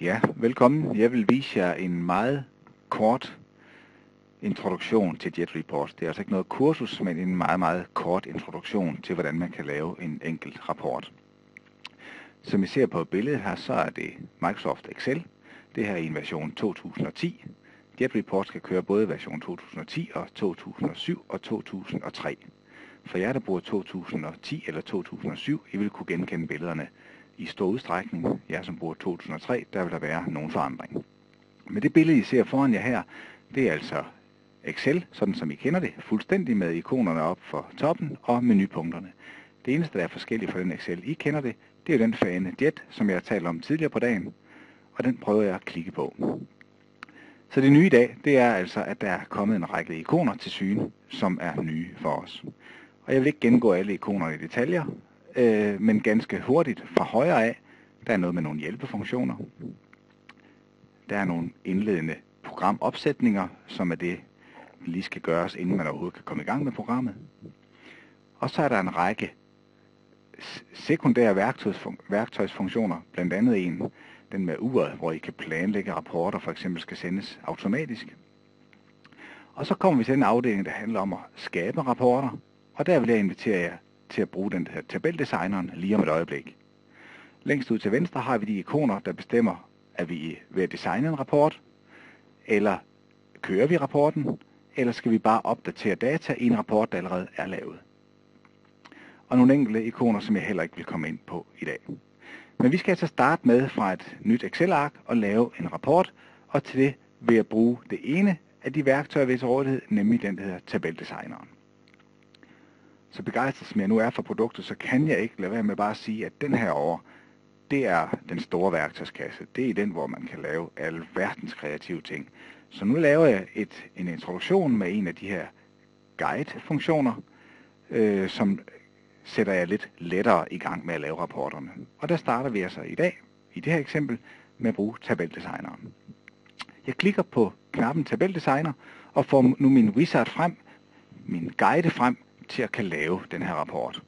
Ja, velkommen. Jeg vil vise jer en meget kort introduktion til JetReports. Det er altså ikke noget kursus, men en meget, meget kort introduktion til, hvordan man kan lave en enkelt rapport. Som I ser på billedet her, så er det Microsoft Excel. Det her er i en version 2010. JetReports kan køre både version 2010 og 2007 og 2003. For jer, der bruger 2010 eller 2007, I vil kunne genkende billederne i stor udstrækning. Jer, som bruger 2003, der vil der være nogen forandring. Men det billede, I ser foran jer her, det er altså Excel, sådan som I kender det, fuldstændig med ikonerne op for toppen og menupunkterne. Det eneste, der er forskelligt fra den Excel, I kender det, det er jo den fane Jet, som jeg har talt om tidligere på dagen, og den prøver jeg at klikke på. Så det nye i dag, det er altså, at der er kommet en række ikoner til syne, som er nye for os. Og jeg vil ikke gennemgå alle ikonerne i detaljer, men ganske hurtigt fra højre af, der er noget med nogle hjælpefunktioner. Der er nogle indledende programopsætninger, som er det, vi lige skal gøres, inden man overhovedet kan komme i gang med programmet. Og så er der en række sekundære værktøjsfunktioner, blandt andet den med uret, hvor I kan planlægge rapporter, for eksempel skal sendes automatisk. Og så kommer vi til en afdeling, der handler om at skabe rapporter, og der vil jeg invitere jer til at bruge den her tabeldesigneren lige om et øjeblik. Længst ud til venstre har vi de ikoner, der bestemmer, at vi er ved at designe en rapport, eller kører vi rapporten, eller skal vi bare opdatere data i en rapport, der allerede er lavet. Og nogle enkelte ikoner, som jeg heller ikke vil komme ind på i dag. Men vi skal altså starte med fra et nyt Excel-ark og lave en rapport, og til det vil jeg bruge det ene af de værktøjer, vi har til rådighed, nemlig den, der hedder tabeldesigneren. Så begejstret som jeg nu er for produktet, så kan jeg ikke lade være med bare at sige, at den her over, det er den store værktøjskasse. Det er den, hvor man kan lave alle verdens kreative ting. Så nu laver jeg en introduktion med en af de her guide-funktioner, som sætter jeg lidt lettere i gang med at lave rapporterne. Og der starter vi altså i dag, i det her eksempel, med at bruge tabeldesigneren. Jeg klikker på knappen tabeldesigner, og får nu min wizard frem, min guide frem, til at kan lave den her rapport.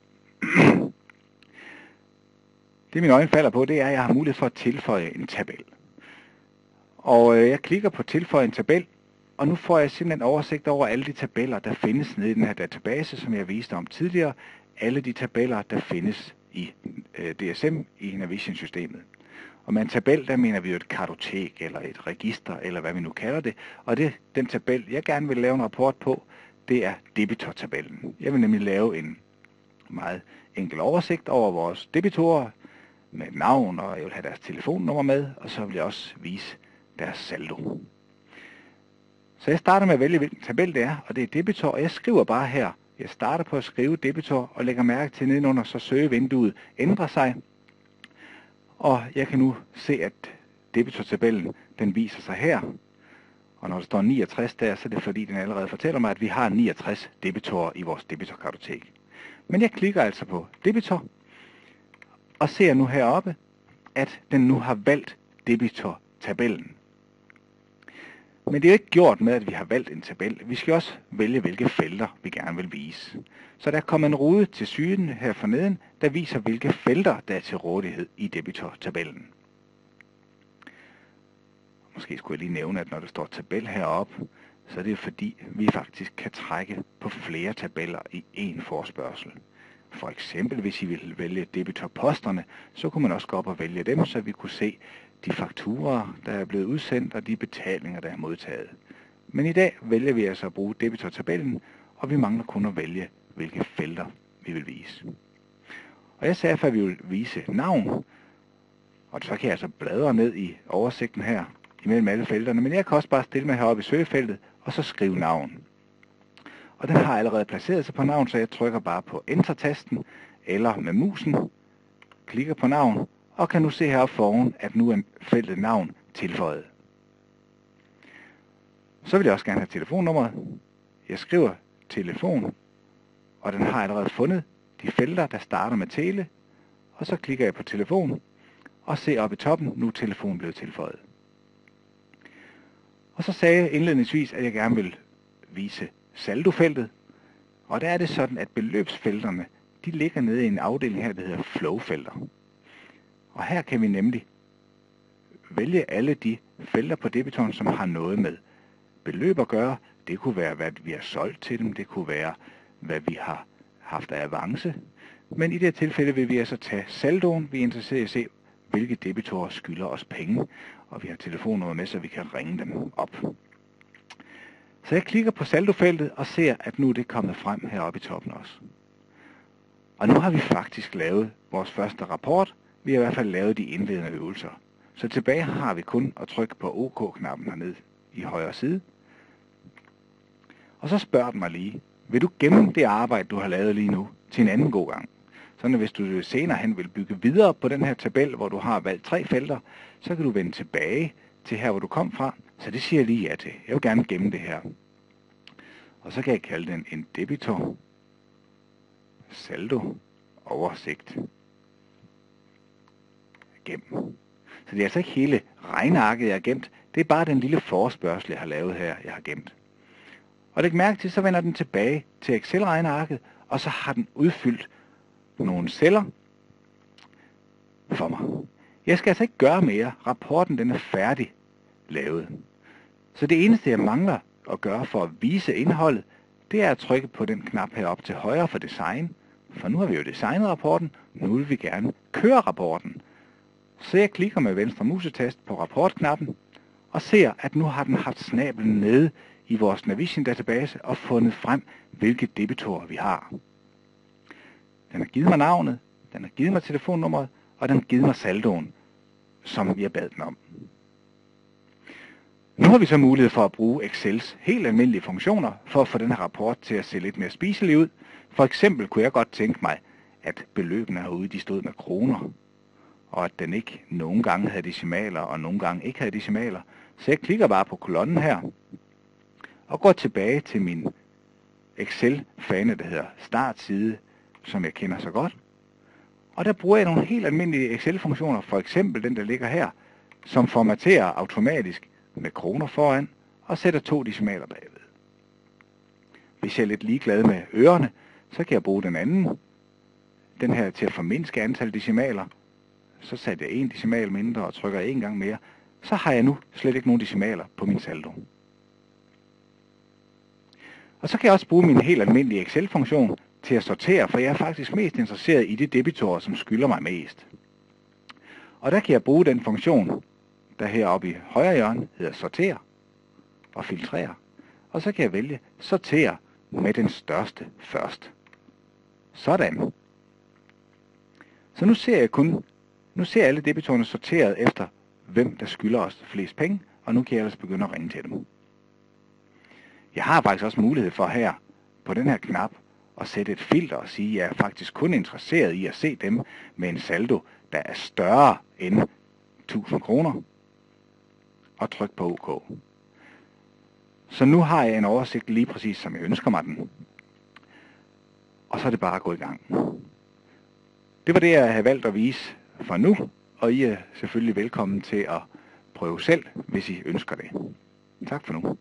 Det mine øjne falder på, det er, at jeg har mulighed for at tilføje en tabel. Og jeg klikker på tilføje en tabel, og nu får jeg simpelthen oversigt over alle de tabeller, der findes nede i den her database, som jeg viste om tidligere. Alle de tabeller, der findes i DSM i Navision-systemet. Og med en tabel, der mener vi jo et kartotek, eller et register, eller hvad vi nu kalder det. Og den tabel, jeg gerne vil lave en rapport på, det er debitortabellen. Jeg vil nemlig lave en meget enkel oversigt over vores debitorer med et navn, og jeg vil have deres telefonnummer med, og så vil jeg også vise deres saldo. Så jeg starter med at vælge, hvilken tabel det er, og det er debitor, og jeg skriver bare her. Jeg starter på at skrive debitor, og lægger mærke til nedenunder, så søgevinduet ændrer sig. Og jeg kan nu se, at debitortabellen, den viser sig her. Og når der står 69 der, så er det fordi, den allerede fortæller mig, at vi har 69 debitorer i vores debitorkartotek. Men jeg klikker altså på debitor, og ser nu heroppe, at den nu har valgt debitortabellen. Men det er jo ikke gjort med, at vi har valgt en tabel. Vi skal også vælge, hvilke felter vi gerne vil vise. Så der er kommet en rude til syden her forneden, der viser, hvilke felter der er til rådighed i debitortabellen. Måske skulle jeg lige nævne, at når der står tabel heroppe, så er det fordi, vi faktisk kan trække på flere tabeller i én forespørgsel. For eksempel, hvis I vil vælge debitorposterne, så kunne man også gå op og vælge dem, så vi kunne se de fakturer, der er blevet udsendt, og de betalinger, der er modtaget. Men i dag vælger vi altså at bruge debitortabellen, og vi mangler kun at vælge, hvilke felter vi vil vise. Og jeg sagde, at vi vil vise navn, og så kan jeg altså bladre ned i oversigten her, imellem alle felterne, men jeg kan også bare stille mig heroppe i søgefeltet, og så skrive navn. Og den har allerede placeret sig på navn, så jeg trykker bare på Enter-tasten, eller med musen, klikker på navn, og kan nu se heroppe foran, at nu er feltet navn tilføjet. Så vil jeg også gerne have telefonnummeret. Jeg skriver telefon, og den har allerede fundet de felter, der starter med tele, og så klikker jeg på telefon, og ser oppe i toppen, nu er telefonen blevet tilføjet. Og så sagde jeg indledningsvis, at jeg gerne vil vise saldofeltet, og der er det sådan, at beløbsfelterne, de ligger nede i en afdeling her, der hedder flowfelter. Og her kan vi nemlig vælge alle de felter på debitoren, som har noget med beløb at gøre. Det kunne være, hvad vi har solgt til dem. Det kunne være, hvad vi har haft af avance. Men i det her tilfælde vil vi altså tage saldoen. Vi er interesseret i at se, hvilke debitorer skylder os penge. Og vi har telefonnummer med, så vi kan ringe dem op. Så jeg klikker på saldofeltet og ser, at nu er det kommet frem heroppe i toppen også. Og nu har vi faktisk lavet vores første rapport. Vi har i hvert fald lavet de indledende øvelser. Så tilbage har vi kun at trykke på OK-knappen hernede i højre side. Og så spørger den mig lige, vil du gemme det arbejde, du har lavet lige nu, til en anden god gang? Sådan at hvis du senere hen vil bygge videre på den her tabel, hvor du har valgt 3 felter, så kan du vende tilbage til her, hvor du kom fra. Så det siger jeg lige ja til. Jeg vil gerne gemme det her. Og så kan jeg kalde den en debitor saldo oversigt. Gem. Så det er altså ikke hele regnearket, jeg har gemt. Det er bare den lille forespørgsel, jeg har lavet her, jeg har gemt. Og læg mærke til, så vender den tilbage til Excel-regnearket, og så har den udfyldt nogle celler for mig. Jeg skal altså ikke gøre mere. Rapporten den er færdig lavet. Så det eneste, jeg mangler at gøre for at vise indholdet, det er at trykke på den knap heroppe til højre for design. For nu har vi jo designet rapporten, nu vil vi gerne køre rapporten. Så jeg klikker med venstre musetast på rapportknappen, og ser, at nu har den haft snablen nede i vores Navision-database og fundet frem, hvilke debitorer vi har. Den har givet mig navnet, den har givet mig telefonnummeret, og den har givet mig saldoen, som jeg bad den om. Nu har vi så mulighed for at bruge Excels helt almindelige funktioner for at få den her rapport til at se lidt mere spiselig ud. For eksempel kunne jeg godt tænke mig, at beløbene herude de stod med kroner, og at den ikke nogle gange havde decimaler, og nogle gange ikke havde decimaler. Så jeg klikker bare på kolonnen her, og går tilbage til min Excel-fane, der hedder startside, som jeg kender så godt. Og der bruger jeg nogle helt almindelige Excel-funktioner, for eksempel den, der ligger her, som formaterer automatisk med kroner foran, og sætter 2 decimaler bagved. Hvis jeg er lidt ligeglad med ørerne, så kan jeg bruge den anden, den her til at formindske antal decimaler. Så sætter jeg 1 decimal mindre og trykker 1 gang mere. Så har jeg nu slet ikke nogen decimaler på min saldo. Og så kan jeg også bruge min helt almindelige Excel-funktion til at sortere, for jeg er faktisk mest interesseret i de debitorer, som skylder mig mest. Og der kan jeg bruge den funktion, der heroppe i højre hjørne hedder sortere og filtrere. Og så kan jeg vælge sortere med den største først. Sådan. Så nu ser alle debitorerne sorteret efter, hvem der skylder os flest penge, og nu kan jeg ellers begynde at ringe til dem. Jeg har faktisk også mulighed for her, på den her knap, at sætte et filter og sige, at jeg er faktisk kun interesseret i at se dem med en saldo, der er større end 1000 kroner, og tryk på OK. Så nu har jeg en oversigt lige præcis, som jeg ønsker mig den. Og så er det bare at gå i gang. Det var det, jeg havde valgt at vise for nu, og I er selvfølgelig velkommen til at prøve selv, hvis I ønsker det. Tak for nu.